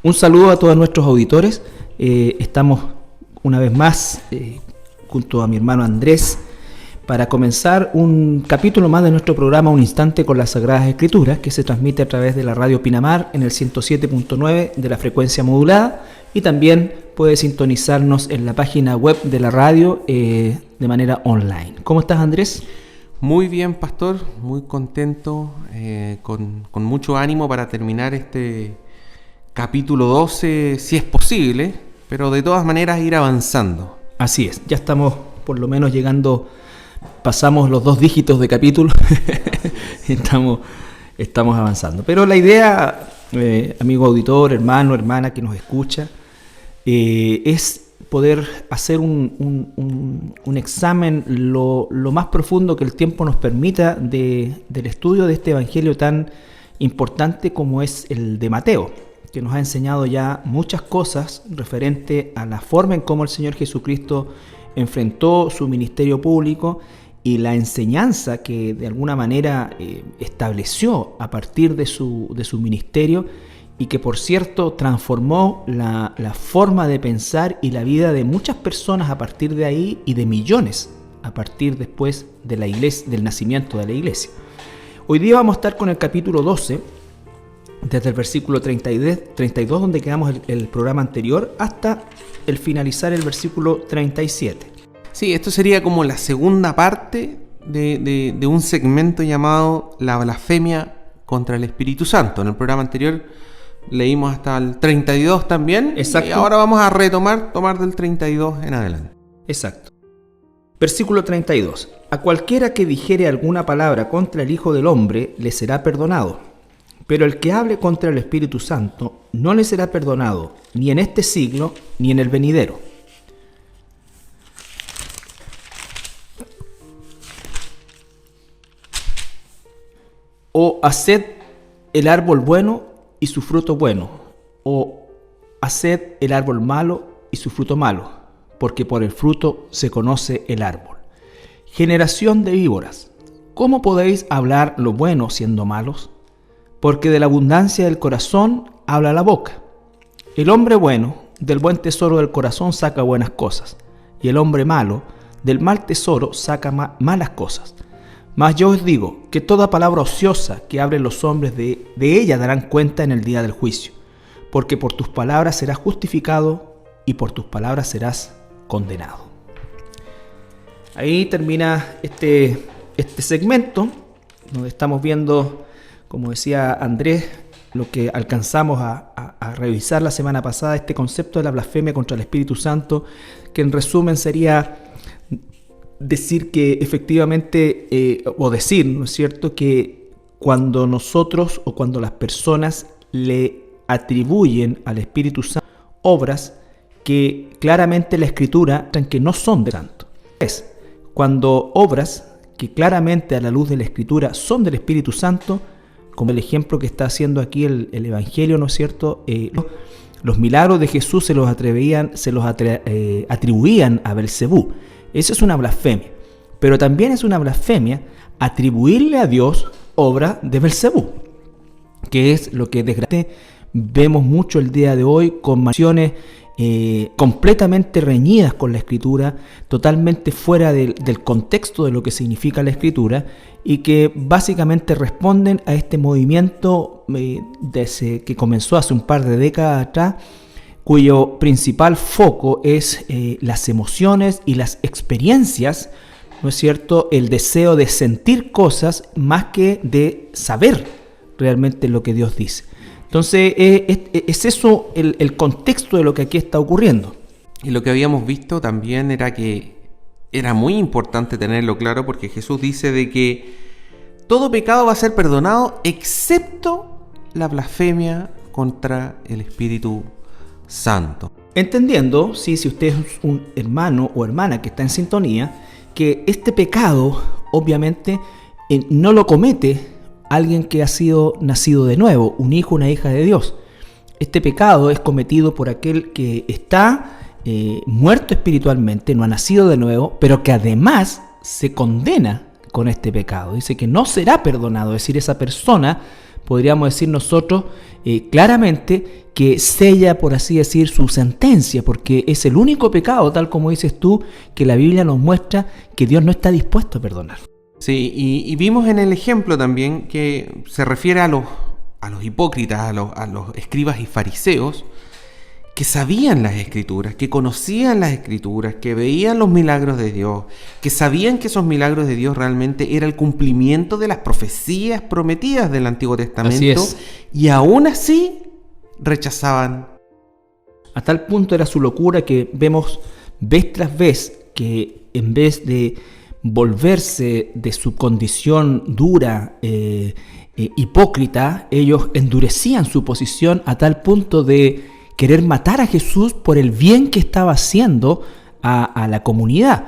Un saludo a todos nuestros auditores. Estamos una vez más junto a mi hermano Andrés para comenzar un capítulo más de nuestro programa Un Instante con las Sagradas Escrituras, que se transmite a través de la radio Pinamar en el 107.9 de la frecuencia modulada, y también puede sintonizarnos en la página web de la radio de manera online. ¿Cómo estás, Andrés? Muy bien, pastor, muy contento, con mucho ánimo para terminar este capítulo 12, si es posible, pero de todas maneras ir avanzando. Así es, ya estamos por lo menos llegando, pasamos los 2 dígitos de capítulo, estamos avanzando. Pero la idea, amigo auditor, hermano, hermana que nos escucha, es poder hacer un examen lo más profundo que el tiempo nos permita del estudio de este evangelio tan importante como es el de Mateo, que nos ha enseñado ya muchas cosas referente a la forma en cómo el Señor Jesucristo enfrentó su ministerio público y la enseñanza que de alguna manera estableció a partir de su ministerio, y que por cierto transformó la forma de pensar y la vida de muchas personas a partir de ahí, y de millones a partir después de la iglesia, del nacimiento de la iglesia. Hoy día vamos a estar con el capítulo 12, desde el versículo 32, donde quedamos el programa anterior, hasta el finalizar el versículo 37. Sí, esto sería como la segunda parte de un segmento llamado la blasfemia contra el Espíritu Santo. En el programa anterior leímos hasta el 32 también. Exacto. Y ahora vamos a tomar del 32 en adelante. Exacto. Versículo 32. A cualquiera que dijere alguna palabra contra el Hijo del Hombre le será perdonado, pero el que hable contra el Espíritu Santo no le será perdonado, ni en este siglo ni en el venidero. O haced el árbol bueno y su fruto bueno, o haced el árbol malo y su fruto malo, porque por el fruto se conoce el árbol. Generación de víboras, ¿cómo podéis hablar lo bueno siendo malos? Porque de la abundancia del corazón habla la boca. El hombre bueno del buen tesoro del corazón saca buenas cosas, y el hombre malo del mal tesoro saca malas cosas. Mas yo os digo que toda palabra ociosa que hablen los hombres de ella darán cuenta en el día del juicio, porque por tus palabras serás justificado y por tus palabras serás condenado. Ahí termina este segmento, donde estamos viendo, como decía Andrés, lo que alcanzamos a revisar la semana pasada, este concepto de la blasfemia contra el Espíritu Santo, que en resumen sería decir que efectivamente, o decir, ¿no es cierto?, que cuando nosotros o cuando las personas le atribuyen al Espíritu Santo obras que claramente la Escritura que no son de Santo. Es cuando obras que claramente a la luz de la Escritura son del Espíritu Santo, como el ejemplo que está haciendo aquí el Evangelio, ¿no es cierto?, los milagros de Jesús se los atribuían a Belcebú. Eso es una blasfemia, pero también es una blasfemia atribuirle a Dios obra de Belcebú, que es lo que desgraciadamente vemos mucho el día de hoy, con manifestaciones completamente reñidas con la Escritura, totalmente fuera del contexto de lo que significa la Escritura, y que básicamente responden a este movimiento que comenzó hace un par de décadas atrás, cuyo principal foco es las emociones y las experiencias, ¿no es cierto?, el deseo de sentir cosas más que de saber realmente lo que Dios dice. Entonces, es eso el contexto de lo que aquí está ocurriendo. Y lo que habíamos visto también era que era muy importante tenerlo claro, porque Jesús dice de que todo pecado va a ser perdonado excepto la blasfemia contra el Espíritu Santo. Entendiendo, si usted es un hermano o hermana que está en sintonía, que este pecado obviamente no lo comete alguien que ha sido nacido de nuevo, un hijo, una hija de Dios. Este pecado es cometido por aquel que está muerto espiritualmente, no ha nacido de nuevo, pero que además se condena con este pecado. Dice que no será perdonado, es decir, esa persona podríamos decir nosotros claramente que sella, por así decir, su sentencia, porque es el único pecado, tal como dices tú, que la Biblia nos muestra que Dios no está dispuesto a perdonar. Sí, y vimos en el ejemplo también que se refiere a los hipócritas, a los escribas y fariseos, que sabían las Escrituras, que conocían las Escrituras, que veían los milagros de Dios, que sabían que esos milagros de Dios realmente era el cumplimiento de las profecías prometidas del Antiguo Testamento. Así es. Y aún así rechazaban. A tal punto era su locura que vemos vez tras vez que en vez de volverse de su condición dura, hipócrita, ellos endurecían su posición a tal punto de querer matar a Jesús por el bien que estaba haciendo a la comunidad.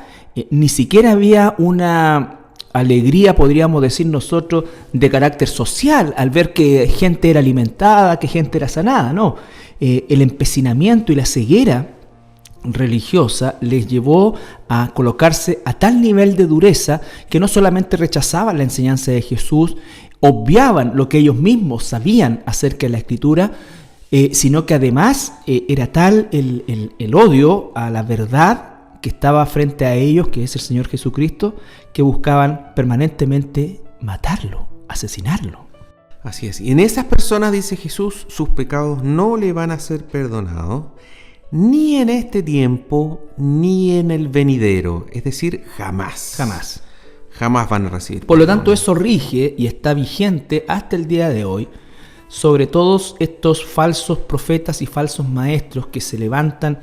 Ni siquiera había una alegría, podríamos decir nosotros, de carácter social, al ver que gente era alimentada, que gente era sanada, no. El empecinamiento y la ceguera religiosa les llevó a colocarse a tal nivel de dureza que no solamente rechazaban la enseñanza de Jesús, obviaban lo que ellos mismos sabían acerca de la Escritura, sino que además era tal el odio a la verdad que estaba frente a ellos, que es el Señor Jesucristo, que buscaban permanentemente matarlo, asesinarlo. Así es. Y en esas personas, dice Jesús, sus pecados no le van a ser perdonados, ni en este tiempo, ni en el venidero. Es decir, jamás. Jamás. Jamás van a recibir. Por lo tanto, eso rige y está vigente hasta el día de hoy sobre todos estos falsos profetas y falsos maestros que se levantan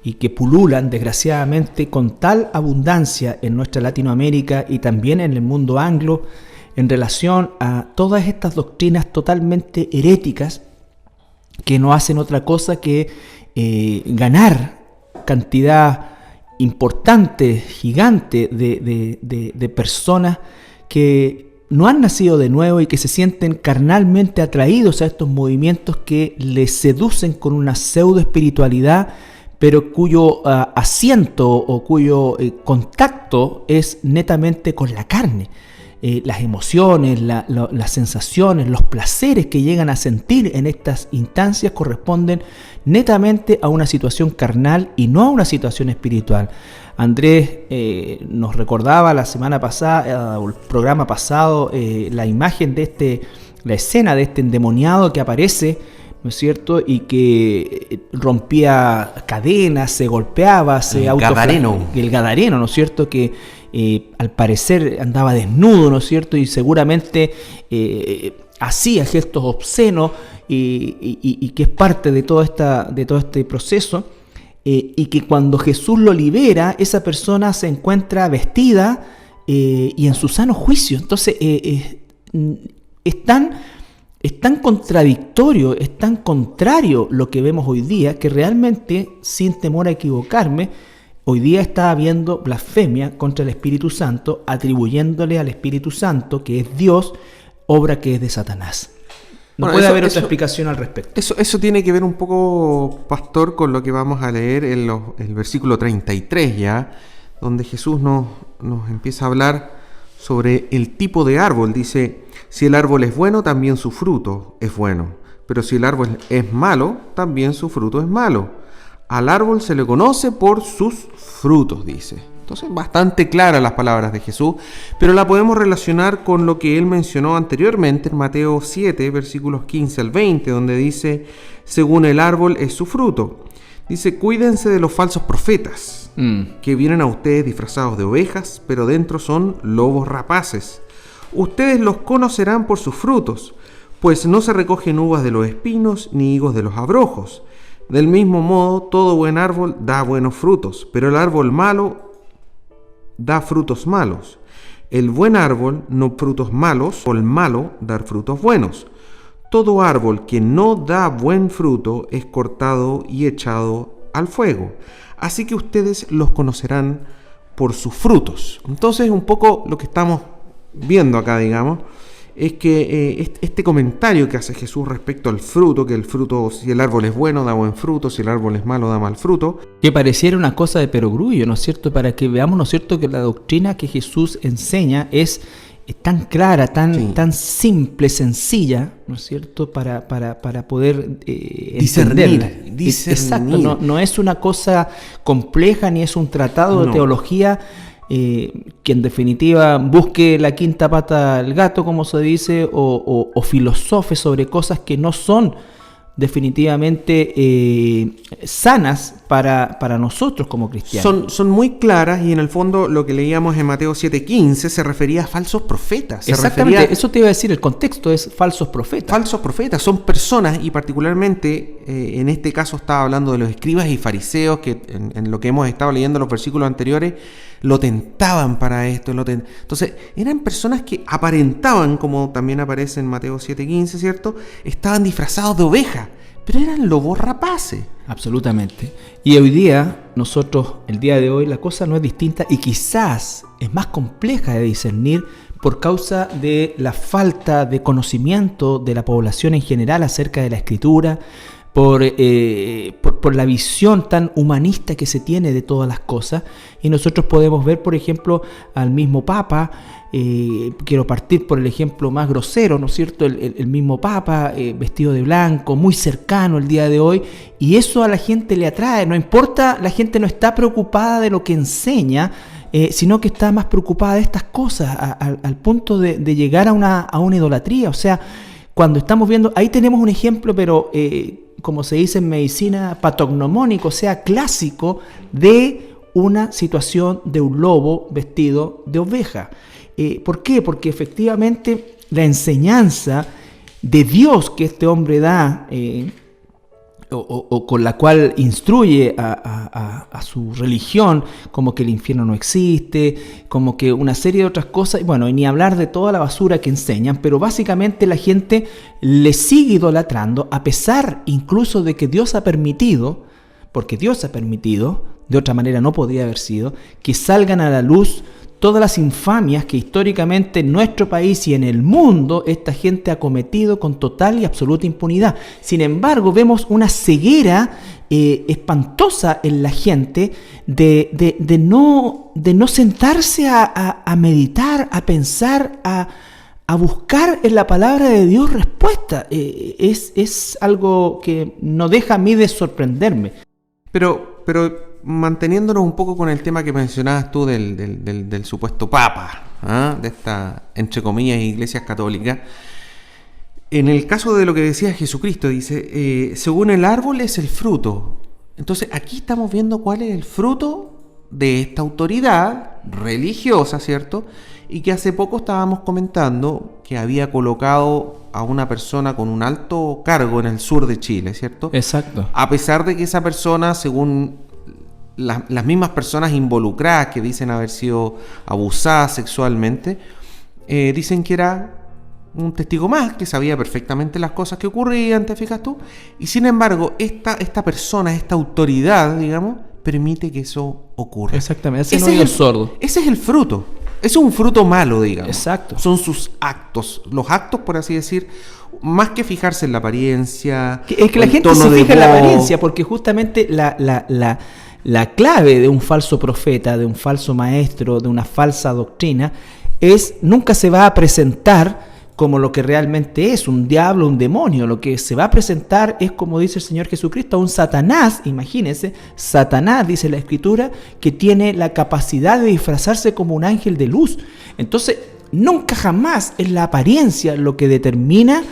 y que pululan desgraciadamente con tal abundancia en nuestra Latinoamérica y también en el mundo anglo en relación a todas estas doctrinas totalmente heréticas que no hacen otra cosa que ganar cantidad importante, gigante de personas que no han nacido de nuevo y que se sienten carnalmente atraídos a estos movimientos que les seducen con una pseudo espiritualidad, pero cuyo asiento o cuyo contacto es netamente con la carne. Las emociones, las sensaciones, los placeres que llegan a sentir en estas instancias corresponden netamente a una situación carnal y no a una situación espiritual. Andrés nos recordaba la semana pasada, o el programa pasado, la imagen de la escena de este endemoniado que aparece, ¿no es cierto? Y que rompía cadenas, se golpeaba, el gadareno, ¿no es cierto? Que al parecer andaba desnudo, ¿no es cierto? Y seguramente hacía gestos obscenos y que es parte de todo este proceso. Y que cuando Jesús lo libera, esa persona se encuentra vestida y en su sano juicio. Entonces es tan contradictorio, es tan contrario lo que vemos hoy día, que realmente, sin temor a equivocarme, hoy día está habiendo blasfemia contra el Espíritu Santo, atribuyéndole al Espíritu Santo, que es Dios, obra que es de Satanás. No puede haber otra explicación al respecto. Eso tiene que ver un poco, pastor, con lo que vamos a leer en el versículo 33 ya, donde Jesús nos empieza a hablar sobre el tipo de árbol. Dice, si el árbol es bueno, también su fruto es bueno. Pero si el árbol es malo, también su fruto es malo. Al árbol se le conoce por sus frutos, dice. Entonces, bastante claras las palabras de Jesús, pero la podemos relacionar con lo que él mencionó anteriormente en Mateo 7, versículos 15 al 20, donde dice, según el árbol es su fruto. Dice, cuídense de los falsos profetas, que vienen a ustedes disfrazados de ovejas, pero dentro son lobos rapaces. Ustedes los conocerán por sus frutos, pues no se recogen uvas de los espinos, ni higos de los abrojos. Del mismo modo, todo buen árbol da buenos frutos, pero el árbol malo da frutos malos. El buen árbol no frutos malos, o el malo dar frutos buenos. Todo árbol que no da buen fruto es cortado y echado al fuego. Así que ustedes los conocerán por sus frutos. Entonces, un poco lo que estamos viendo acá, digamos, es que este comentario que hace Jesús respecto al fruto, que el fruto, si el árbol es bueno, da buen fruto, si el árbol es malo, da mal fruto. Que pareciera una cosa de perogrullo, ¿no es cierto? Para que veamos, ¿no es cierto?, que la doctrina que Jesús enseña es tan clara, Sí. tan simple, sencilla, ¿no es cierto?, para poder Discernir, entenderla. discernir. Exacto, no es una cosa compleja ni es un tratado de No. teología que en definitiva busque la quinta pata al gato, como se dice, o filosofe sobre cosas que no son definitivamente sanas para nosotros como cristianos. Son muy claras y en el fondo lo que leíamos en Mateo 7:15 se refería a falsos profetas. Exactamente, eso te iba a decir, el contexto es falsos profetas. Falsos profetas son personas y particularmente en este caso estaba hablando de los escribas y fariseos que en lo que hemos estado leyendo en los versículos anteriores lo tentaban para esto. Entonces eran personas que aparentaban, como también aparece en Mateo 7:15, ¿cierto? Estaban disfrazados de ovejas, pero eran lobos rapaces. Absolutamente. Y hoy día, nosotros, el día de hoy, la cosa no es distinta y quizás es más compleja de discernir por causa de la falta de conocimiento de la población en general acerca de la Escritura, por la visión tan humanista que se tiene de todas las cosas. Y nosotros podemos ver, por ejemplo, al mismo Papa. Quiero partir por el ejemplo más grosero, ¿no es cierto? El mismo Papa vestido de blanco, muy cercano el día de hoy, y eso a la gente le atrae. No importa, la gente no está preocupada de lo que enseña, sino que está más preocupada de estas cosas, al punto de llegar a una idolatría. O sea, cuando estamos viendo, ahí tenemos un ejemplo, pero como se dice en medicina, patognomónico, o sea, clásico, de una situación de un lobo vestido de oveja. ¿Por qué? Porque efectivamente la enseñanza de Dios que este hombre da, o con la cual instruye a su religión, como que el infierno no existe, como que una serie de otras cosas, bueno, y ni hablar de toda la basura que enseñan, pero básicamente la gente le sigue idolatrando, a pesar incluso de que Dios ha permitido, porque Dios ha permitido, de otra manera no podría haber sido, que salgan a la luz todas las infamias que históricamente en nuestro país y en el mundo esta gente ha cometido con total y absoluta impunidad. Sin embargo, vemos una ceguera espantosa en la gente de no sentarse a meditar, a pensar, a buscar en la palabra de Dios respuesta. Es algo que no deja a mí de sorprenderme. Pero manteniéndonos un poco con el tema que mencionabas tú del supuesto papa, ¿ah? De esta, entre comillas, iglesias católicas. En el caso de lo que decía Jesucristo, dice, según el árbol es el fruto. Entonces aquí estamos viendo cuál es el fruto de esta autoridad religiosa, ¿cierto? Y que hace poco estábamos comentando que había colocado a una persona con un alto cargo en el sur de Chile, ¿cierto? Exacto. A pesar de que esa persona, según las mismas personas involucradas que dicen haber sido abusadas sexualmente, dicen que era un testigo más, que sabía perfectamente las cosas que ocurrían, ¿te fijas tú? Y sin embargo, esta persona, esta autoridad, digamos, permite que eso ocurra. Exactamente, ese no es el sordo. Ese es el fruto. Es un fruto malo, digamos. Exacto. Son sus actos. Los actos, por así decir, más que fijarse en la apariencia. Es que la gente se fija en la apariencia, porque justamente la clave de un falso profeta, de un falso maestro, de una falsa doctrina, nunca se va a presentar como lo que realmente es, un diablo, un demonio. Lo que se va a presentar es, como dice el Señor Jesucristo, a un Satanás. Imagínense, Satanás, dice la Escritura, que tiene la capacidad de disfrazarse como un ángel de luz. Entonces, nunca jamás es la apariencia lo que determina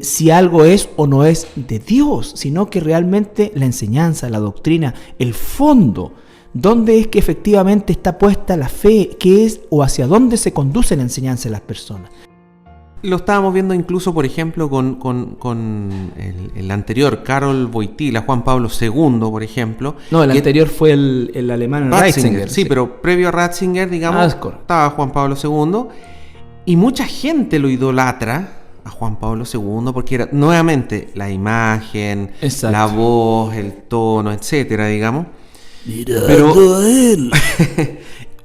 si algo es o no es de Dios, sino que realmente la enseñanza, la doctrina, el fondo, dónde es que efectivamente está puesta la fe, qué es o hacia dónde se conduce la enseñanza de las personas. Lo estábamos viendo incluso, por ejemplo, con el anterior, Karol Wojtyła, Juan Pablo II, por ejemplo. No, el anterior fue el alemán Ratzinger. Sí, pero previo a Ratzinger, digamos, estaba Juan Pablo II. Y mucha gente lo idolatra a Juan Pablo II porque era, nuevamente, la imagen, exacto, la voz, el tono, etcétera, digamos. Pero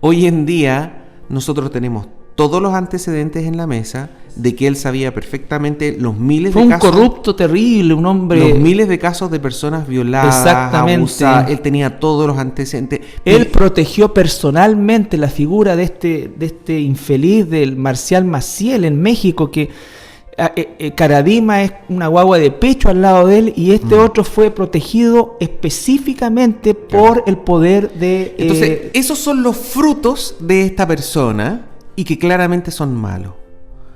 hoy en día nosotros tenemos todos los antecedentes en la mesa, de que él sabía perfectamente los miles Fue de un casos. corrupto terrible, un hombre. Los miles de casos de personas violadas, Exactamente. abusadas. Él tenía todos los antecedentes. Él protegió personalmente la figura de este infeliz del Marcial Maciel en México, que Caradima es una guagua de pecho al lado de él, y este otro fue protegido específicamente por el poder de... Entonces, esos son los frutos de esta persona y que claramente son malos.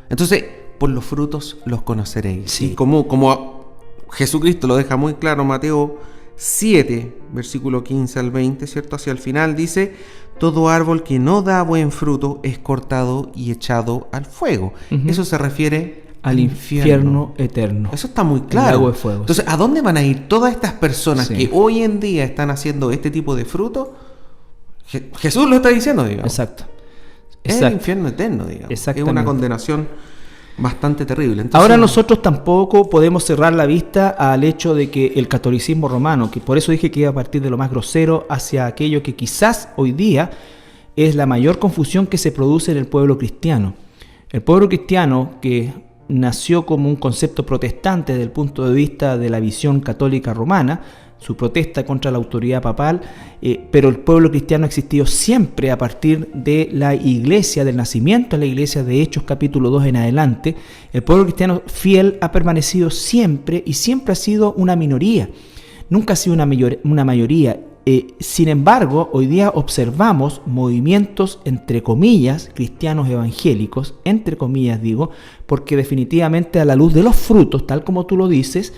Entonces, por los frutos los conoceréis. Sí. Y como Jesucristo lo deja muy claro, Mateo 7, versículo 15 al 20, ¿cierto? Hacia el final dice: todo árbol que no da buen fruto es cortado y echado al fuego. Eso se refiere al infierno eterno. Eso está muy El claro. lago de fuego. Entonces, ¿a dónde van a ir todas estas personas Sí. que hoy en día están haciendo este tipo de fruto? Jesús lo está diciendo, digamos. Exacto. Es el infierno eterno, digamos. Es una condenación bastante terrible. Entonces, ahora nosotros tampoco podemos cerrar la vista al hecho de que el catolicismo romano, que por eso dije que iba a partir de lo más grosero hacia aquello que quizás hoy día es la mayor confusión que se produce en el pueblo cristiano. El pueblo cristiano, que nació como un concepto protestante desde el punto de vista de la visión católica romana, su protesta contra la autoridad papal, pero el pueblo cristiano ha existido siempre a partir de la iglesia, del nacimiento de la iglesia, de Hechos capítulo 2 en adelante. El pueblo cristiano fiel ha permanecido siempre y siempre ha sido una minoría, nunca ha sido una mayoría. Sin embargo, hoy día observamos movimientos, entre comillas, cristianos evangélicos, entre comillas digo, porque definitivamente a la luz de los frutos, tal como tú lo dices,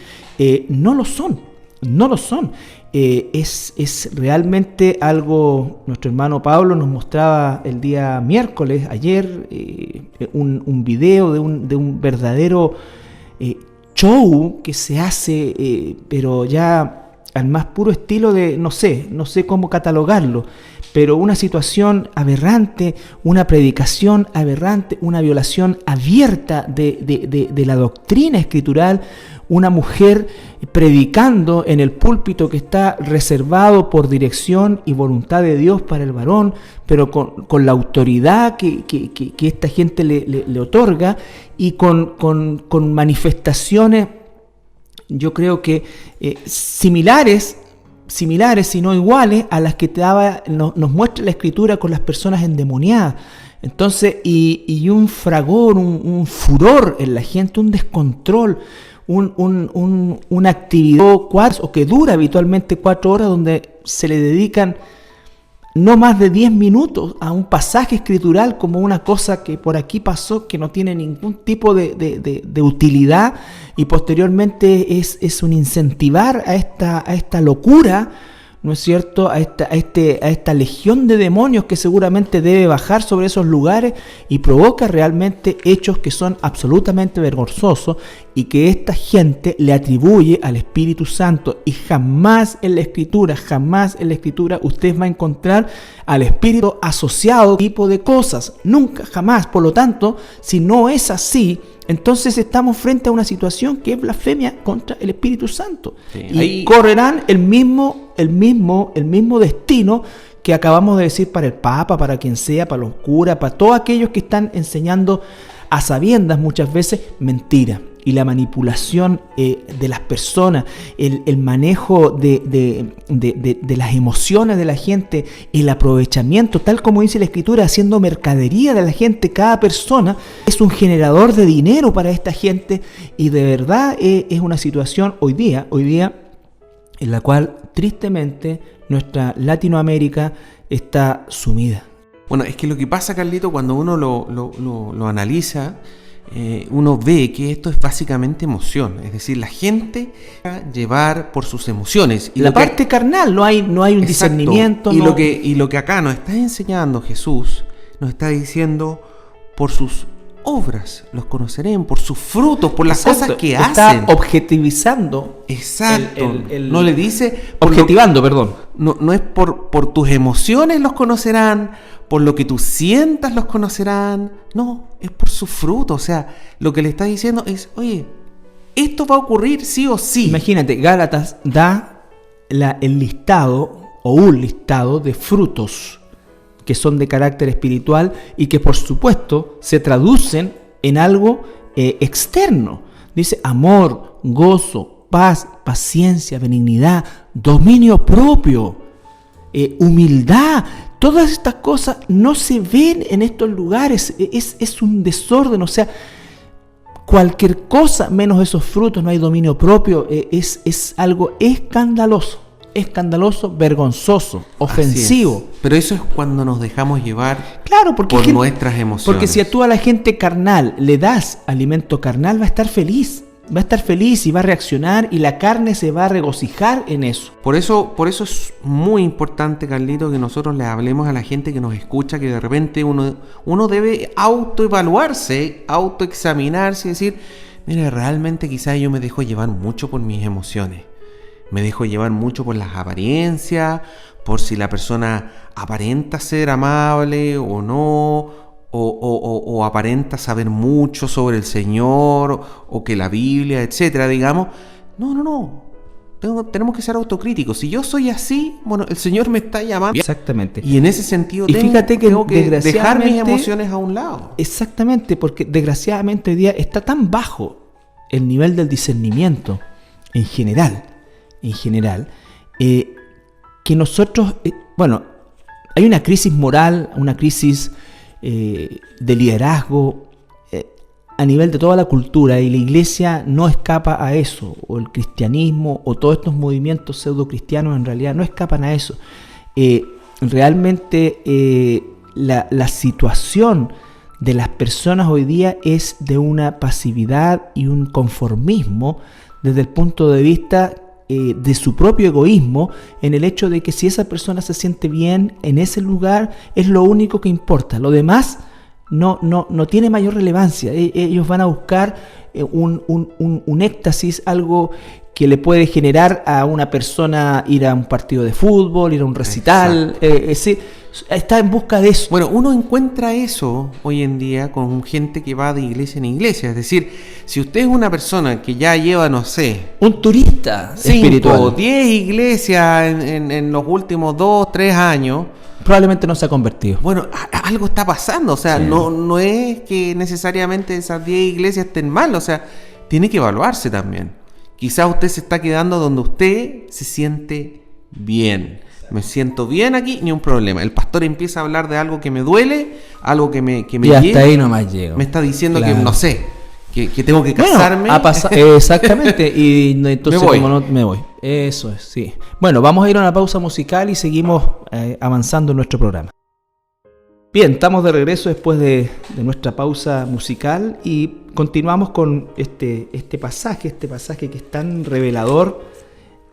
no lo son. No lo son. Es realmente algo. Nuestro hermano Pablo nos mostraba el día miércoles, ayer, un video de un verdadero show que se hace, pero ya al más puro estilo de, no sé cómo catalogarlo, pero una situación aberrante, una predicación aberrante, una violación abierta de la doctrina escritural, una mujer predicando en el púlpito que está reservado por dirección y voluntad de Dios para el varón, pero con la autoridad que esta gente le otorga, y con manifestaciones, yo creo que similares, si no iguales, a las que nos muestra la Escritura con las personas endemoniadas. Entonces, y un fragor, un furor en la gente, un descontrol, una actividad que dura habitualmente 4 horas, donde se le dedican no más de 10 minutos a un pasaje escritural como una cosa que por aquí pasó, que no tiene ningún tipo de utilidad, y posteriormente es un incentivar a esta locura, ¿no es cierto?, a esta legión de demonios que seguramente debe bajar sobre esos lugares, y provoca realmente hechos que son absolutamente vergonzosos y que esta gente le atribuye al Espíritu Santo. Y jamás en la Escritura usted va a encontrar al Espíritu asociado a este tipo de cosas, nunca, jamás. Por lo tanto, si no es así, entonces estamos frente a una situación que es blasfemia contra el Espíritu Santo. Sí, y correrán el mismo destino que acabamos de decir para el Papa, para quien sea, para los curas, para todos aquellos que están enseñando a sabiendas muchas veces mentira. Y la manipulación de las personas, el manejo de las emociones de la gente, el aprovechamiento, tal como dice la Escritura, haciendo mercadería de la gente. Cada persona es un generador de dinero para esta gente, y de verdad es una situación hoy día en la cual tristemente nuestra Latinoamérica está sumida. Bueno, es que lo que pasa, Carlito, cuando uno lo analiza, uno ve que esto es básicamente emoción. Es decir, la gente va a llevar por sus emociones. Y la parte carnal, no hay un exacto, discernimiento. Y lo que acá nos está enseñando Jesús, nos está diciendo: por sus obras los conocerán, por sus frutos, por las cosas que hacen. Está objetivizando. Exacto. No le dice... Objetivando, perdón. No es por tus emociones los conocerán, por lo que tú sientas los conocerán. No, es por su fruto. O sea, lo que le está diciendo es: oye, esto va a ocurrir sí o sí. Imagínate, Gálatas da el listado o un listado de frutos que son de carácter espiritual y que por supuesto se traducen en algo externo. Dice amor, gozo, paz, paciencia, benignidad, dominio propio, humildad. Todas estas cosas no se ven en estos lugares, es un desorden, o sea, cualquier cosa menos esos frutos, no hay dominio propio, es algo escandaloso, vergonzoso, ofensivo. Pero eso es cuando nos dejamos llevar, claro, porque por nuestras emociones. Porque si tú a la gente carnal le das alimento carnal, va a estar feliz y va a reaccionar y la carne se va a regocijar en eso. Por eso es muy importante, Carlito, que nosotros le hablemos a la gente que nos escucha, que de repente uno debe autoevaluarse, autoexaminarse y decir, mire, realmente quizás yo me dejo llevar mucho por mis emociones. Me dejo llevar mucho por las apariencias, por si la persona aparenta ser amable o no, o aparenta saber mucho sobre el Señor, o que la Biblia, etcétera, digamos. No. Tenemos que ser autocríticos. Si yo soy así, bueno, el Señor me está llamando. Exactamente. Y en ese sentido tengo que dejar mis emociones a un lado. Exactamente, porque desgraciadamente hoy día está tan bajo el nivel del discernimiento en general, que nosotros, hay una crisis moral, una crisis de liderazgo a nivel de toda la cultura, y la iglesia no escapa a eso, o el cristianismo, o todos estos movimientos pseudo cristianos en realidad no escapan a eso. Realmente la situación de las personas hoy día es de una pasividad y un conformismo desde el punto de vista de su propio egoísmo, en el hecho de que si esa persona se siente bien en ese lugar, es lo único que importa. Lo demás no tiene mayor relevancia. Ellos van a buscar un éxtasis, algo que le puede generar a una persona ir a un partido de fútbol, ir a un recital. Está en busca de eso. Bueno, uno encuentra eso hoy en día con gente que va de iglesia en iglesia. Es decir, si usted es una persona que ya lleva, no sé, un turista 5 espiritual, o 10 iglesias en los últimos 2, 3 años, probablemente no se ha convertido. Bueno, algo está pasando. O sea, sí, no es que necesariamente esas 10 iglesias estén mal. O sea, tiene que evaluarse también. Quizás usted se está quedando donde usted se siente bien. Me siento bien aquí, ni un problema. El pastor empieza a hablar de algo que me duele, algo que me y hasta llega, ahí nomás llego. Me está diciendo claro, que no sé, que tengo que casarme. Exactamente, y entonces me voy. Eso es, sí. Bueno, vamos a ir a una pausa musical y seguimos avanzando en nuestro programa. Bien, estamos de regreso después de nuestra pausa musical y continuamos con este pasaje que es tan revelador.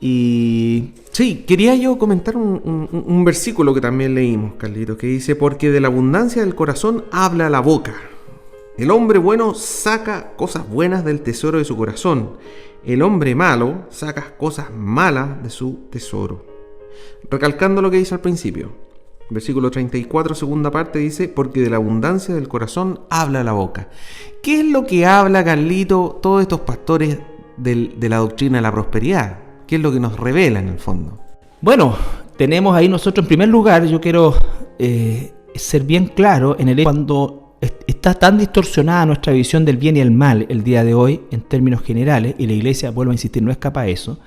Y sí, quería yo comentar un versículo que también leímos, Carlito, que dice: porque de la abundancia del corazón habla la boca. El hombre bueno saca cosas buenas del tesoro de su corazón. El hombre malo saca cosas malas de su tesoro. Recalcando lo que dice al principio, versículo 34, segunda parte, dice: porque de la abundancia del corazón habla la boca. ¿Qué es lo que habla, Carlito, todos estos pastores de la doctrina de la prosperidad? ¿Qué es lo que nos revela en el fondo? Bueno, tenemos ahí nosotros, en primer lugar, yo quiero ser bien claro en el cuando está tan distorsionada nuestra visión del bien y el mal el día de hoy, en términos generales, y la iglesia, vuelvo a insistir, no escapa a eso,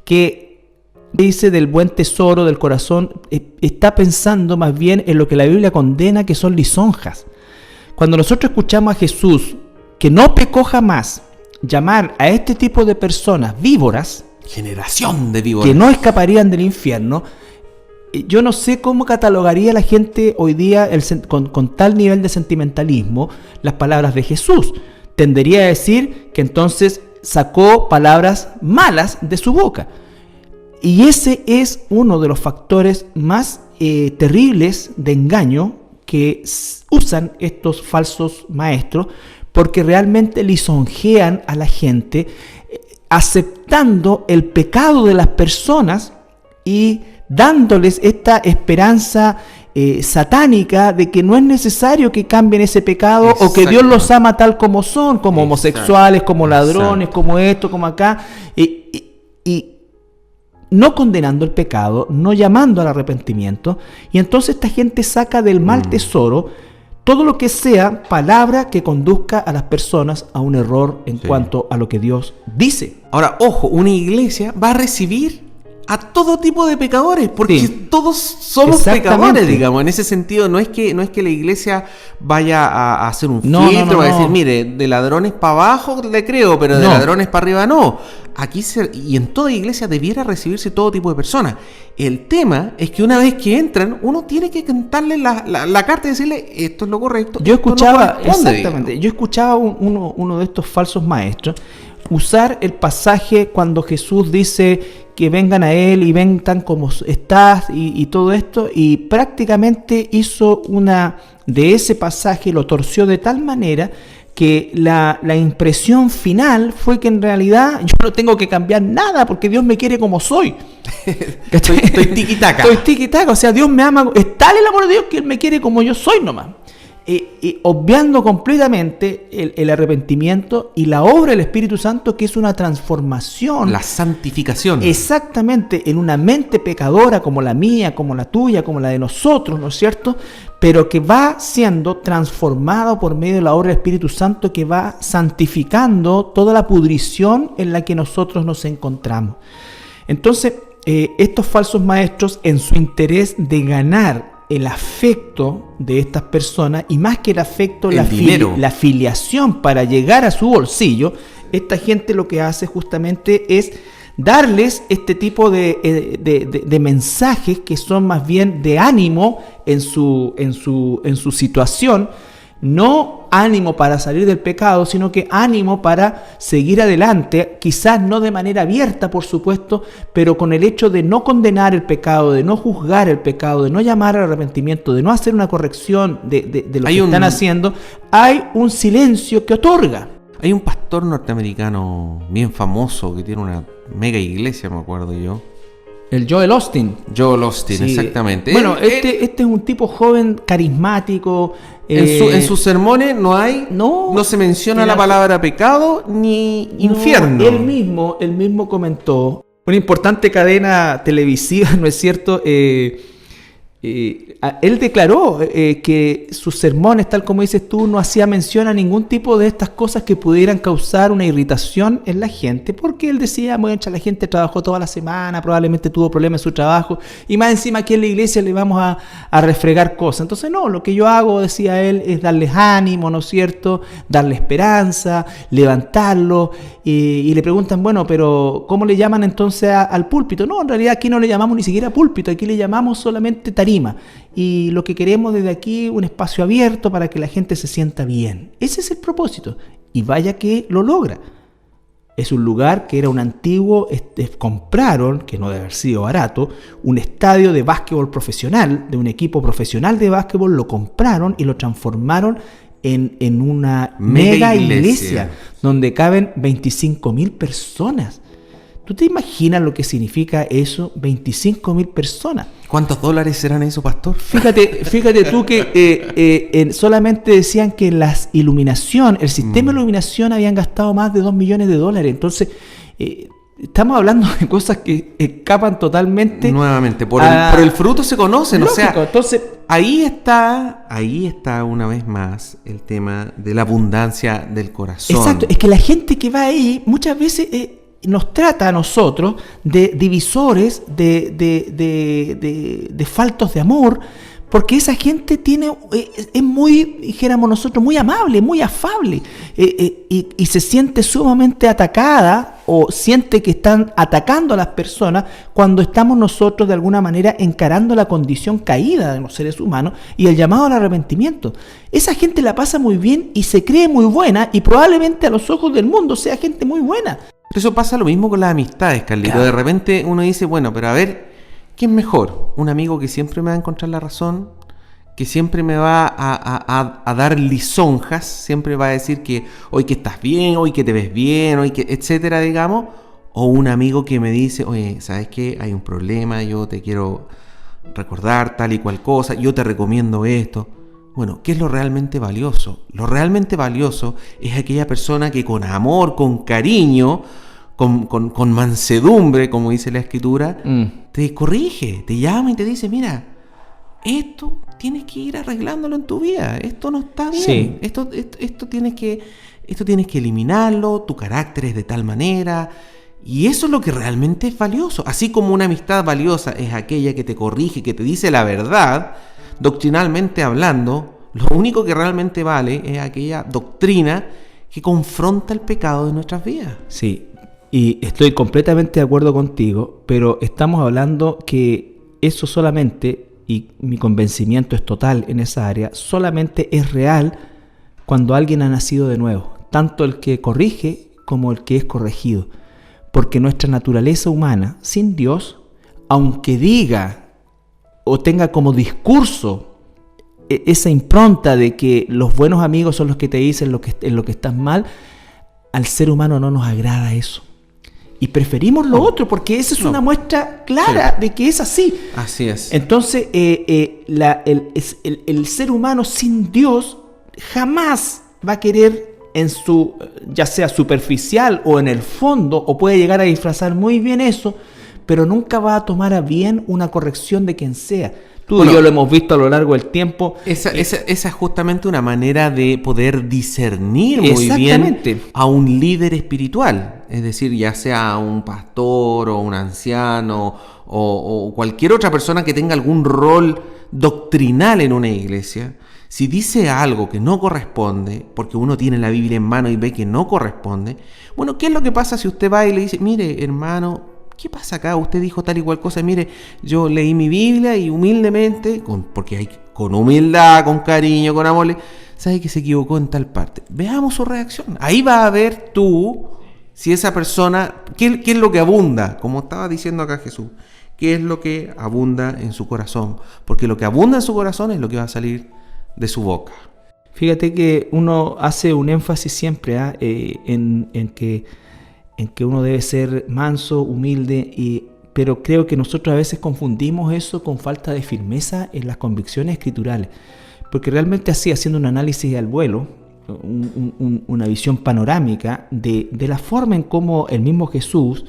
que dice del buen tesoro del corazón, está pensando más bien en lo que la Biblia condena, que son lisonjas. Cuando nosotros escuchamos a Jesús, que no pecó jamás, llamar a este tipo de personas víboras, generación de víboras, que no escaparían del infierno, yo no sé cómo catalogaría la gente hoy día con tal nivel de sentimentalismo las palabras de Jesús. Tendería a decir que entonces sacó palabras malas de su boca. Y ese es uno de los factores más terribles de engaño que usan estos falsos maestros, porque realmente lisonjean a la gente, aceptando el pecado de las personas y dándoles esta esperanza satánica de que no es necesario que cambien ese pecado. Exacto. O que Dios los ama tal como son, como homosexuales, como ladrones, como esto, como acá. Y no condenando el pecado, no llamando al arrepentimiento, y entonces esta gente saca del mal tesoro todo lo que sea palabra que conduzca a las personas a un error en cuanto a lo que Dios dice. Ahora, ojo, una iglesia va a recibir a todo tipo de pecadores, porque todos somos pecadores, digamos. En ese sentido, no es que la iglesia vaya a hacer un filtro, a decir, mire, de ladrones para abajo le creo, pero de ladrones para arriba no. Y en toda iglesia debiera recibirse todo tipo de personas. El tema es que una vez que entran, uno tiene que cantarle la carta y decirle, esto es lo correcto. Yo escuchaba, yo escuchaba uno de estos falsos maestros usar el pasaje cuando Jesús dice que vengan a Él y ven tan como estás y todo esto, y prácticamente hizo de ese pasaje, lo torció de tal manera que la impresión final fue que en realidad yo no tengo que cambiar nada porque Dios me quiere como soy. Estoy tiquitaca. Estoy tiquitaca, o sea, Dios me ama, es tal el amor de Dios que Él me quiere como yo soy nomás. Obviando completamente el arrepentimiento y la obra del Espíritu Santo, que es una transformación. La santificación. Exactamente, en una mente pecadora como la mía, como la tuya, como la de nosotros, ¿no es cierto? Pero que va siendo transformado por medio de la obra del Espíritu Santo, que va santificando toda la pudrición en la que nosotros nos encontramos. Entonces, estos falsos maestros, en su interés de ganar el afecto de estas personas, y más que el afecto, la filiación para llegar a su bolsillo, esta gente lo que hace justamente es darles este tipo de mensajes que son más bien de ánimo en su situación. No ánimo para salir del pecado, sino que ánimo para seguir adelante, quizás no de manera abierta, por supuesto, pero con el hecho de no condenar el pecado, de no juzgar el pecado, de no llamar al arrepentimiento, de no hacer una corrección de lo que están haciendo, hay un silencio que otorga. Hay un pastor norteamericano bien famoso que tiene una mega iglesia, me acuerdo yo. El Joel Osteen. Joel Osteen, sí, exactamente. Bueno, este es un tipo joven, carismático. En sus sermones no se menciona la palabra pecado ni infierno. Él mismo comentó, una importante cadena televisiva, ¿no es cierto? Él declaró que sus sermones, tal como dices tú, no hacía mención a ningún tipo de estas cosas que pudieran causar una irritación en la gente, porque él decía, bueno, la gente trabajó toda la semana, probablemente tuvo problemas en su trabajo, y más encima aquí en la iglesia le vamos a refregar cosas. Entonces no, lo que yo hago, decía él, es darles ánimo, ¿no es cierto?, darle esperanza, levantarlo, y le preguntan, bueno, pero ¿cómo le llaman entonces al púlpito? No, en realidad aquí no le llamamos ni siquiera púlpito, aquí le llamamos solamente tarima. Y lo que queremos desde aquí, un espacio abierto para que la gente se sienta bien. Ese es el propósito. Y vaya que lo logra. Es un lugar que era un antiguo, compraron, que no debe haber sido barato, un estadio de básquetbol profesional, de un equipo profesional de básquetbol, lo compraron y lo transformaron en una mega iglesia donde caben 25,000 personas. ¿Tú te imaginas lo que significa eso? 25,000 personas. ¿Cuántos dólares serán eso, pastor? Fíjate tú que solamente decían que el sistema de iluminación habían gastado más de $2 millones. Entonces, estamos hablando de cosas que escapan totalmente. Nuevamente, por el fruto se conocen. Lógico, o sea, entonces, ahí está una vez más el tema de la abundancia del corazón. Exacto, es que la gente que va ahí muchas veces nos trata a nosotros de divisores, de faltos de amor, porque esa gente es muy, dijéramos nosotros, muy amable, muy afable, y se siente sumamente atacada o siente que están atacando a las personas cuando estamos nosotros de alguna manera encarando la condición caída de los seres humanos y el llamado al arrepentimiento. Esa gente la pasa muy bien y se cree muy buena, y probablemente a los ojos del mundo sea gente muy buena. Eso pasa lo mismo con las amistades, Carlito. Claro. De repente uno dice, bueno, pero a ver, ¿qué es mejor? ¿Un amigo que siempre me va a encontrar la razón? ¿Que siempre me va a dar lisonjas? ¿Siempre va a decir que hoy que estás bien, hoy que te ves bien, hoy que etcétera, digamos? ¿O un amigo que me dice, oye, ¿sabes qué? Hay un problema, yo te quiero recordar tal y cual cosa, yo te recomiendo esto. Bueno, ¿qué es lo realmente valioso? Lo realmente valioso es aquella persona que con amor, con cariño, con mansedumbre, como dice la Escritura, te corrige, te llama y te dice, mira, esto tienes que ir arreglándolo en tu vida, esto no está bien, Sí. esto tienes que eliminarlo, tu carácter es de tal manera, y eso es lo que realmente es valioso. Así como una amistad valiosa es aquella que te corrige, que te dice la verdad, doctrinalmente hablando, lo único que realmente vale es aquella doctrina que confronta el pecado de nuestras vidas. Sí, y estoy completamente de acuerdo contigo, pero estamos hablando que eso solamente, y mi convencimiento es total en esa área, solamente es real cuando alguien ha nacido de nuevo, tanto el que corrige como el que es corregido, porque nuestra naturaleza humana, sin Dios, aunque diga o tenga como discurso esa impronta de que los buenos amigos son los que te dicen en lo que estás mal, al ser humano no nos agrada eso. Y preferimos lo otro, porque esa es una muestra clara de que es así. Así es. Entonces, el ser humano sin Dios jamás va a querer en su, ya sea superficial o en el fondo, o puede llegar a disfrazar muy bien eso, pero nunca va a tomar a bien una corrección de quien sea. Tú y yo lo hemos visto a lo largo del tiempo. Esa es justamente una manera de poder discernir muy bien a un líder espiritual. Es decir, ya sea un pastor o un anciano o cualquier otra persona que tenga algún rol doctrinal en una iglesia. Si dice algo que no corresponde, porque uno tiene la Biblia en mano y ve que no corresponde, bueno, ¿qué es lo que pasa si usted va y le dice, mire, hermano, ¿qué pasa acá? Usted dijo tal y cual cosa. Mire, yo leí mi Biblia y humildemente, porque hay con humildad, con cariño, con amor, sabe que se equivocó en tal parte. Veamos su reacción. Ahí vas a ver tú si esa persona, ¿qué es lo que abunda? Como estaba diciendo acá Jesús, ¿qué es lo que abunda en su corazón? Porque lo que abunda en su corazón es lo que va a salir de su boca. Fíjate que uno hace un énfasis siempre en que uno debe ser manso, humilde, pero creo que nosotros a veces confundimos eso con falta de firmeza en las convicciones escriturales, porque realmente así, haciendo un análisis al vuelo, una visión panorámica de la forma en cómo el mismo Jesús,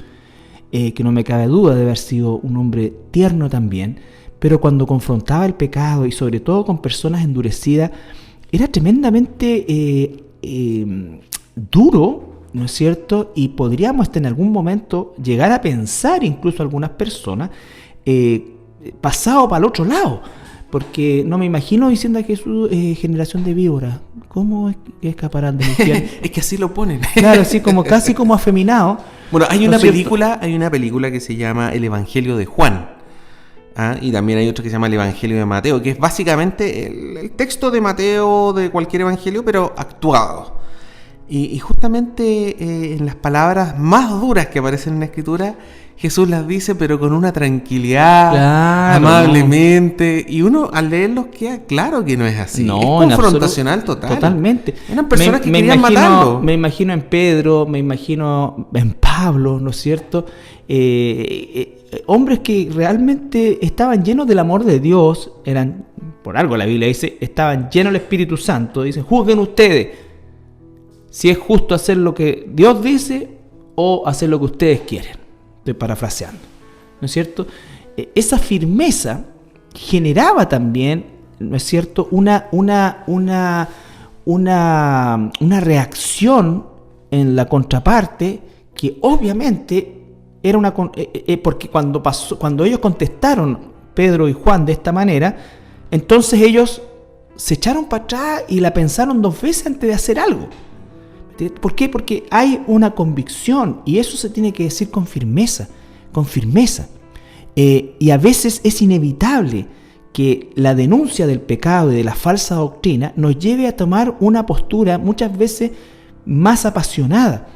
que no me cabe duda de haber sido un hombre tierno también, pero cuando confrontaba el pecado y sobre todo con personas endurecidas, era tremendamente duro, ¿no es cierto? Y podríamos hasta en algún momento llegar a pensar, incluso algunas personas, pasado para el otro lado, porque no me imagino diciendo a Jesús, generación de víboras, ¿cómo escaparán del infierno? Es que así lo ponen. Claro, así como casi como afeminado. Bueno, hay ¿no una es cierto? hay una película que se llama El Evangelio de Juan. Y también hay otro que se llama El Evangelio de Mateo, que es básicamente el texto de Mateo de cualquier evangelio, pero actuado. Y justamente en las palabras más duras que aparecen en la Escritura, Jesús las dice, pero con una tranquilidad, Claro, amablemente. Y uno al leerlos queda claro que no es así. No, es confrontacional total. Totalmente. Eran personas que querían matarlo. Me imagino en Pedro, me imagino en Pablo, ¿no es cierto? Hombres que realmente estaban llenos del amor de Dios, eran, por algo la Biblia dice, estaban llenos del Espíritu Santo. Dicen, juzguen ustedes si es justo hacer lo que Dios dice o hacer lo que ustedes quieren. Estoy parafraseando, ¿no es cierto? Esa firmeza generaba también, ¿no es cierto?, una reacción en la contraparte que obviamente era porque cuando ellos contestaron, Pedro y Juan, de esta manera, entonces ellos se echaron para atrás y la pensaron 2 veces antes de hacer algo. ¿Por qué? Porque hay una convicción y eso se tiene que decir con firmeza, y a veces es inevitable que la denuncia del pecado y de la falsa doctrina nos lleve a tomar una postura muchas veces más apasionada,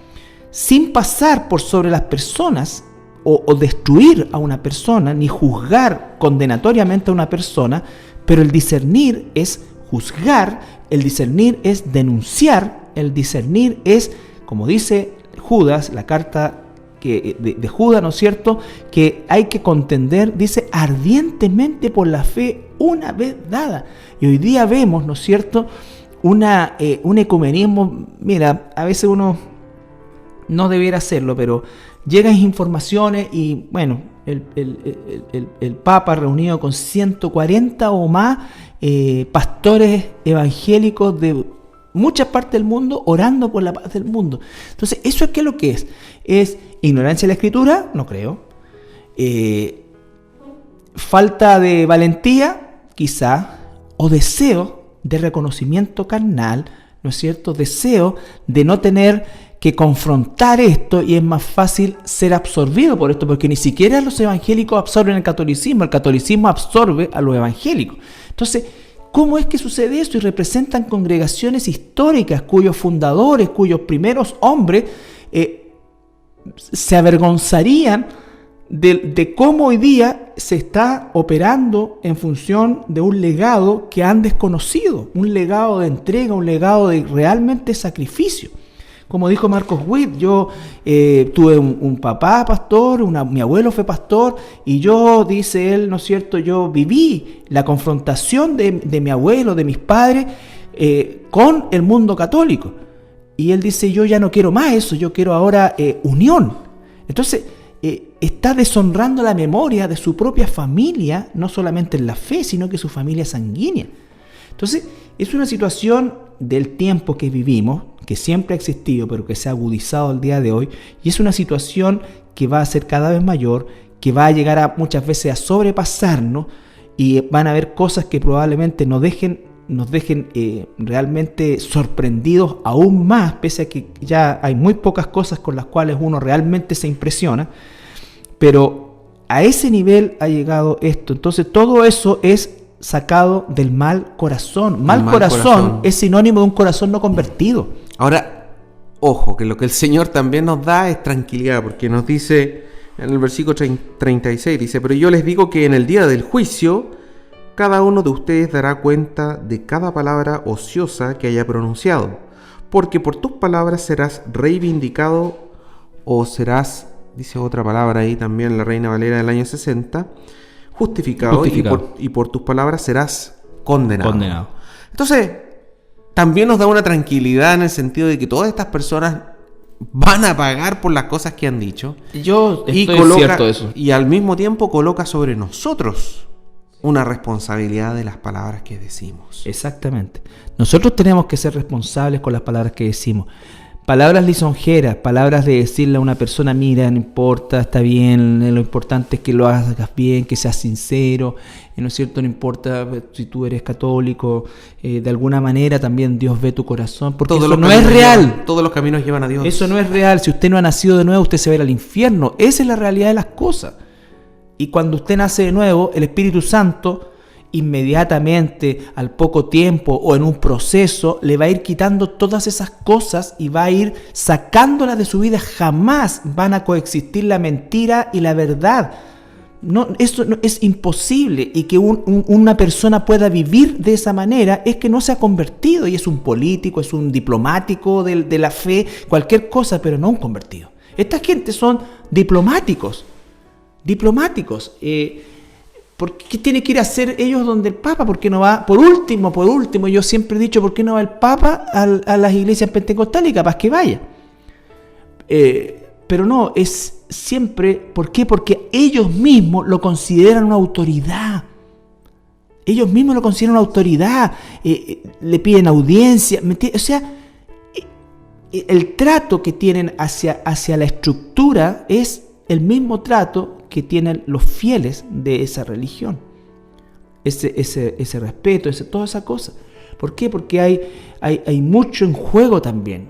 sin pasar por sobre las personas o destruir a una persona, ni juzgar condenatoriamente a una persona, pero el discernir es juzgar, el discernir es denunciar, el discernir es, como dice Judas, la carta de Judas, ¿no es cierto?, que hay que contender, dice, ardientemente por la fe una vez dada. Y hoy día vemos, ¿no es cierto?, un ecumenismo. Mira, a veces uno no debiera hacerlo, pero llegan informaciones y bueno, el Papa reunido con 140 o más pastores evangélicos de muchas partes del mundo orando por la paz del mundo. Entonces, ¿eso es qué es lo que es? ¿Es ignorancia de la Escritura? No creo. Falta de valentía, quizá, o deseo de reconocimiento carnal, ¿no es cierto? Deseo de no tener que confrontar esto, y es más fácil ser absorbido por esto, porque ni siquiera los evangélicos absorben el catolicismo absorbe a los evangélicos. Entonces, ¿cómo es que sucede esto? Y representan congregaciones históricas cuyos fundadores, cuyos primeros hombres se avergonzarían de cómo hoy día se está operando en función de un legado que han desconocido, un legado de entrega, un legado de realmente sacrificio. Como dijo Marcos Witt, yo tuve un papá pastor, mi abuelo fue pastor, y yo, dice él, ¿no es cierto?, yo viví la confrontación de mi abuelo, de mis padres, con el mundo católico. Y él dice, yo ya no quiero más eso, yo quiero ahora unión. Entonces, está deshonrando la memoria de su propia familia, no solamente en la fe, sino que su familia sanguínea. Entonces, es una situación del tiempo que vivimos, que siempre ha existido, pero que se ha agudizado al día de hoy, y es una situación que va a ser cada vez mayor, que va a llegar muchas veces a sobrepasarnos, y van a haber cosas que probablemente nos dejen realmente sorprendidos aún más, pese a que ya hay muy pocas cosas con las cuales uno realmente se impresiona, pero a ese nivel ha llegado esto. Entonces todo eso es sacado del mal corazón. Mal corazón es sinónimo de un corazón no convertido. Ahora, ojo, que lo que el Señor también nos da es tranquilidad, porque nos dice en el versículo 36, dice, pero yo les digo que en el día del juicio, cada uno de ustedes dará cuenta de cada palabra ociosa que haya pronunciado, porque por tus palabras serás reivindicado o serás, dice otra palabra ahí también, la Reina Valera del año 60, justificado. Y por tus palabras serás condenado. Entonces, también nos da una tranquilidad en el sentido de que todas estas personas van a pagar por las cosas que han dicho. Yo estoy cierto eso. Y al mismo tiempo coloca sobre nosotros una responsabilidad de las palabras que decimos. Exactamente. Nosotros tenemos que ser responsables con las palabras que decimos. Palabras lisonjeras, palabras de decirle a una persona, mira, no importa, está bien, lo importante es que lo hagas bien, que seas sincero, ¿no es cierto? No importa si tú eres católico, de alguna manera también Dios ve tu corazón, porque eso no es real. Todos los caminos llevan a Dios. Eso no es real. Si usted no ha nacido de nuevo, usted se va a ir al infierno. Esa es la realidad de las cosas. Y cuando usted nace de nuevo, el Espíritu Santo inmediatamente, al poco tiempo o en un proceso, le va a ir quitando todas esas cosas y va a ir sacándolas de su vida. Jamás van a coexistir la mentira y la verdad. No, eso no, es imposible. Y que una persona pueda vivir de esa manera es que no se ha convertido, y es un político, es un diplomático de la fe, cualquier cosa, pero no un convertido. Esta gente son diplomáticos. ¿Por qué tiene que ir a hacer ellos donde el Papa? ¿Por qué no va? Por último, yo siempre he dicho, ¿por qué no va el Papa a las iglesias pentecostales? Capaz que vaya. Pero no, es siempre, ¿por qué? Porque ellos mismos lo consideran una autoridad. Le piden audiencia. O sea, el trato que tienen hacia la estructura es el mismo trato que tienen los fieles de esa religión. Ese respeto, toda esa cosa. ¿Por qué? Porque hay mucho en juego también.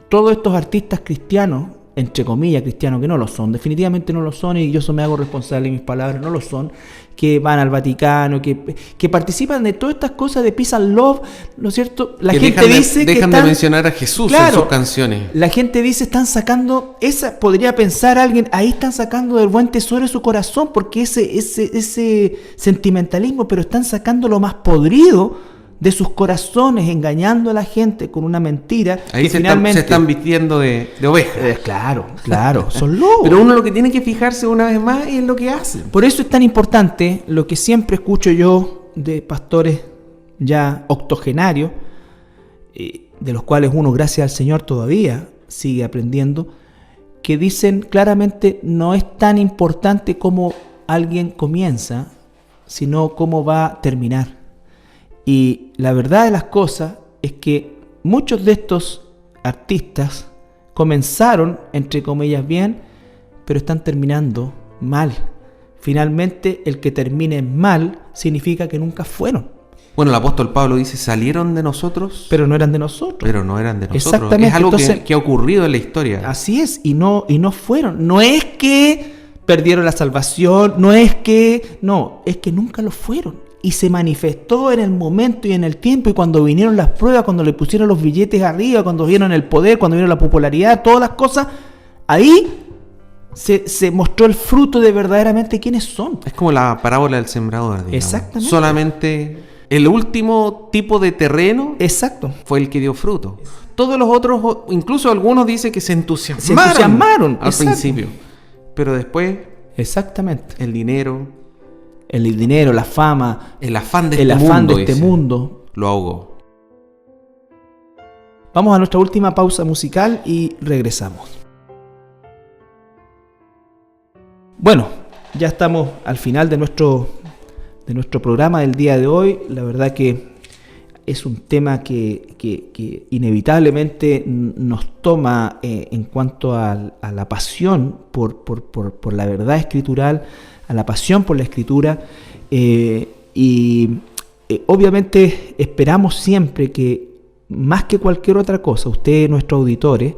Todos estos artistas cristianos, entre comillas cristianos, que no lo son, definitivamente no lo son, y yo me hago responsable de mis palabras, no lo son, que van al Vaticano, que participan de todas estas cosas de Peace and Love, ¿no es cierto? La gente dice que dejan de mencionar a Jesús en sus canciones. La gente dice, están sacando, podría pensar alguien, ahí están sacando del buen tesoro de su corazón, porque ese sentimentalismo, pero están sacando lo más podrido de sus corazones, engañando a la gente con una mentira. Ahí se están vistiendo de ovejas. Claro, son lobos. Pero uno lo que tiene que fijarse una vez más es lo que hacen. Por eso es tan importante lo que siempre escucho yo de pastores ya octogenarios, de los cuales uno, gracias al Señor, todavía sigue aprendiendo, que dicen claramente no es tan importante cómo alguien comienza, sino cómo va a terminar. Y la verdad de las cosas es que muchos de estos artistas comenzaron, entre comillas, bien, pero están terminando mal. Finalmente, el que termine mal significa que nunca fueron. Bueno, el apóstol Pablo dice, salieron de nosotros, Pero no eran de nosotros. pero no eran de nosotros. Exactamente. Es algo Entonces, que ha ocurrido en la historia. así es, y no fueron. No es que perdieron la salvación, no, es que nunca lo fueron. Y se manifestó en el momento y en el tiempo, y cuando vinieron las pruebas, cuando le pusieron los billetes arriba, cuando vieron el poder, cuando vieron la popularidad, todas las cosas, ahí se mostró el fruto de verdaderamente quiénes son. Es como la parábola del sembrador, digamos. Exactamente. Solamente el último tipo de terreno Exacto. fue el que dio fruto. Todos los otros, incluso algunos dicen que se entusiasmaron, Se entusiasmaron, al exacto. principio. Pero después, Exactamente. el dinero, El dinero, la fama, el afán de el este afán mundo, de este dice, mundo. lo ahogó. Vamos a nuestra última pausa musical y regresamos. Bueno, ya estamos al final de nuestro programa del día de hoy. La verdad que es un tema que inevitablemente nos toma en cuanto a la pasión por la verdad escritural, a la pasión por la escritura, y obviamente esperamos siempre que, más que cualquier otra cosa, ustedes, nuestros auditores,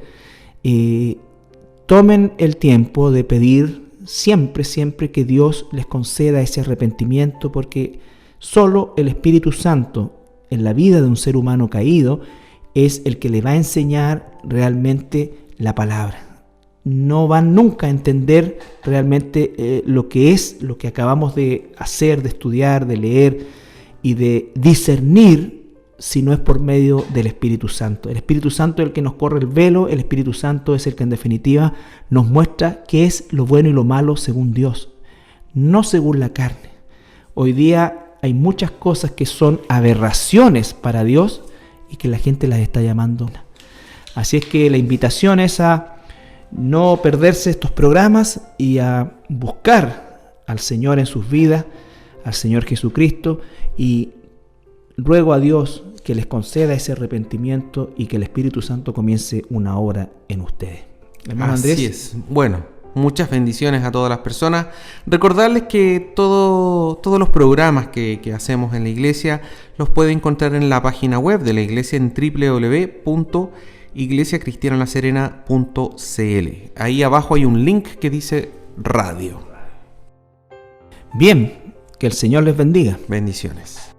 tomen el tiempo de pedir siempre que Dios les conceda ese arrepentimiento, porque solo el Espíritu Santo en la vida de un ser humano caído es el que le va a enseñar realmente la palabra. No van nunca a entender realmente lo que acabamos de hacer, de estudiar, de leer y de discernir, si no es por medio del Espíritu Santo. El Espíritu Santo es el que nos corre el velo, el Espíritu Santo es el que en definitiva nos muestra qué es lo bueno y lo malo según Dios, no según la carne. Hoy día hay muchas cosas que son aberraciones para Dios y que la gente las está llamando. Así es que la invitación es a no perderse estos programas y a buscar al Señor en sus vidas, al Señor Jesucristo, y ruego a Dios que les conceda ese arrepentimiento y que el Espíritu Santo comience una obra en ustedes. Hermano Andrés. Así es. Bueno, muchas bendiciones a todas las personas. Recordarles que todos los programas que hacemos en la iglesia los pueden encontrar en la página web de la iglesia en www.iglesiacristianalaserena.cl. Ahí abajo hay un link que dice radio. Bien, que el Señor les bendiga. Bendiciones.